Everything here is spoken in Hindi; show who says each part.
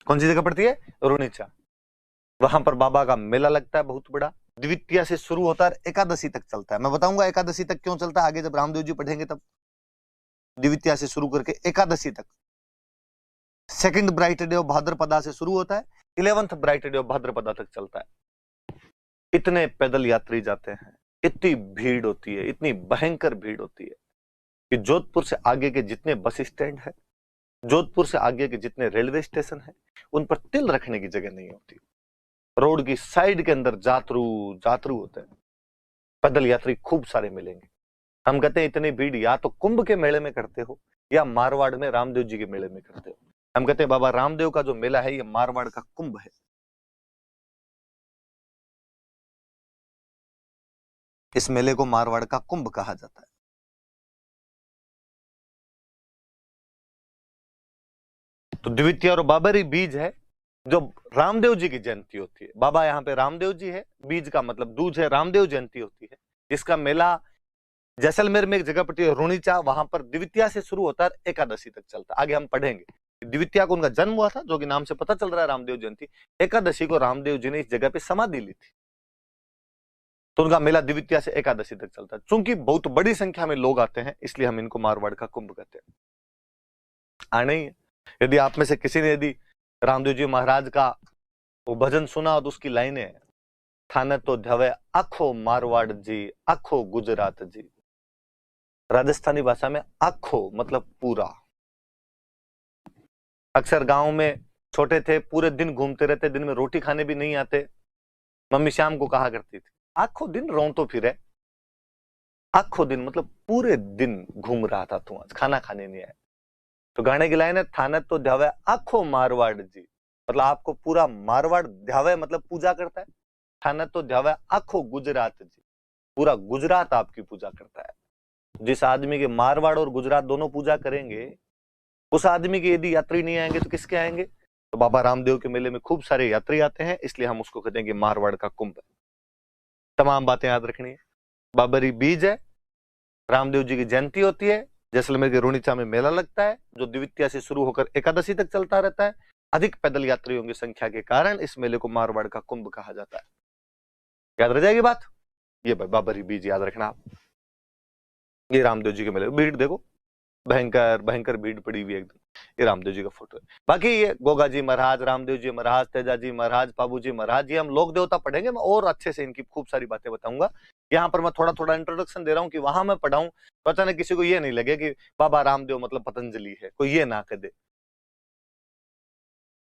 Speaker 1: कौन सी जगह पड़ती है? रुणीचा। वहां पर बाबा का मेला लगता है बहुत बड़ा। द्वितीया से शुरू होता है, एकादशी तक चलता है। मैं बताऊंगा एकादशी तक क्यों चलता है आगे, जब रामदेव जी पढ़ेंगे तब। द्वितीया से शुरू करके एकादशी तक। Second bright day of Bhadrapada से शुरू होता है, 11th bright day of Bhadrapada तक चलता है। इतने पैदल यात्री जाते हैं, इतनी भीड़ होती है, इतनी भयंकर भीड़ होती है कि जोधपुर से आगे के जितने बस स्टैंड है, जोधपुर से आगे के जितने रेलवे स्टेशन है, उन पर तिल रखने की जगह नहीं होती। रोड की साइड के अंदर जातरू जातरू होते हैं, पैदल यात्री खूब सारे मिलेंगे। हम कहते हैं इतनी भीड़ या तो कुंभ के मेले में करते हो या मारवाड़ में रामदेव जी के मेले में करते हो। हम कहते हैं बाबा रामदेव का जो मेला है ये मारवाड़ का कुंभ है। इस मेले को मारवाड़ का कुंभ कहा जाता है। तो द्वितीय और बाबरी बीज है जो रामदेव जी की जयंती होती है। बाबा यहाँ पे रामदेव जी है, बीज का मतलब दूज है, रामदेव जयंती होती है, जिसका मेला जैसलमेर में एक जगह पड़ती है रुणीचा, वहां पर द्वितीया से शुरू होता है, एकादशी तक चलता है। आगे हम पढ़ेंगे द्वितीया को उनका जन्म हुआ था, जो कि नाम से पता चल रहा है रामदेव जयंती। एकादशी को रामदेव जी ने इस जगह पे समाधि ली थी, तो उनका मेला द्वितीया से एकादशी तक चलता है। चूंकि बहुत बड़ी संख्या में लोग आते हैं, इसलिए हम इनको मारवाड़ का कुंभ कहते हैं। आना ही है। यदि आप में से किसी ने यदि रामदेव जी महाराज का वो भजन सुना तो उसकी लाइनें, थाने तो ध्यावे आखो मारवाड़ जी, आखो गुजरात जी। राजस्थानी भाषा में आखो मतलब पूरा। अक्सर गांव में छोटे थे, पूरे दिन घूमते रहते, दिन में रोटी खाने भी नहीं आते। मम्मी शाम को कहा करती थी आखो दिन रों तो फिरे। आखो दिन मतलब पूरे दिन घूम रहा था तू, आज खाना खाने नहीं आया। तो गाने की लाइन है, थाने तो ध्यावे आखो मारवाड़ जी, मतलब आपको पूरा मारवाड़ ध्यावे मतलब पूजा करता है। थाने तो ध्यावे आखो गुजरात जी, पूरा गुजरात आपकी पूजा करता है। जिस आदमी के मारवाड़ और गुजरात दोनों पूजा करेंगे, उस आदमी के यदि यात्री नहीं आएंगे तो किसके आएंगे? तो बाबा रामदेव के मेले में खूब सारे यात्री आते हैं, इसलिए हम उसको कहते हैं कि मारवाड़ का कुंभ है। तमाम बातें याद रखनी है। बाबरी बीज है, रामदेव जी की जयंती होती है, जैसलमेर के रुणीचा में मेला लगता है जो द्वितीया से शुरू होकर एकादशी तक चलता रहता है। अधिक पैदल यात्रियों की संख्या के कारण इस मेले को मारवाड़ का कुंभ कहा जाता है। याद रह जाएगी बात? ये भाई बाबरी बीज याद रखना आप। ये रामदेव जी के मेले, भीड़ देखो भयंकर भयंकर भीड़ पड़ी हुई एकदम। ये रामदेव जी का फोटो है। बाकी ये गोगा जी महाराज, रामदेव जी महाराज, तेजा जी महाराज, बाबू जी महाराज, ये हम लोक देवता पढ़ेंगे। मैं और अच्छे से इनकी खूब सारी बातें बताऊंगा। यहाँ पर मैं थोड़ा थोड़ा इंट्रोडक्शन दे रहा हूँ कि वहां मैं पढ़ाऊं तो अचानक किसी को ये नहीं लगे कि बाबा रामदेव मतलब पतंजलि है, कोई ये ना कह दे।